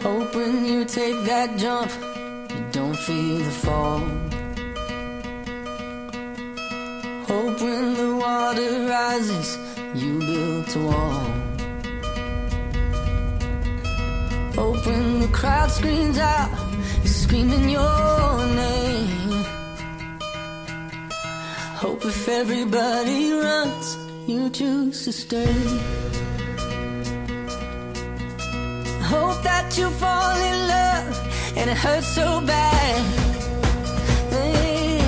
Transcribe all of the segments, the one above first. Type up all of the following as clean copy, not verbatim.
Hope when you take that jump, you don't feel the fall. Hope when the water rises, you built a wall. Hope when the crowd screams out, you're screaming your name. Hope if everybody runs, you choose to stay. Hope that you fall in love and it hurts so bad. Hey,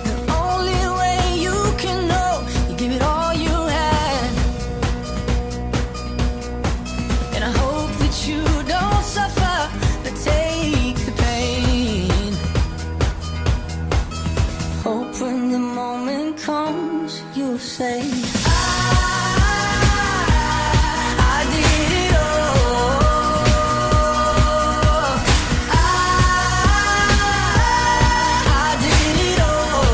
the only way you can know, you give it all you had. And I hope that you don't suffer, but take the pain. Hope when the moment comes, you'll say, I did it all. I did it all.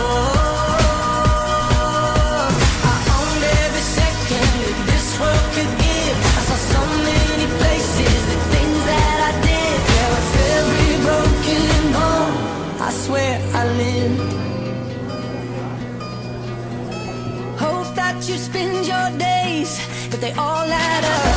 I owned every second that this world could give. I saw so many places, the things that I did. Yeah, with every broken home, I swear I lived. Hope that you spend your days, but they all add up.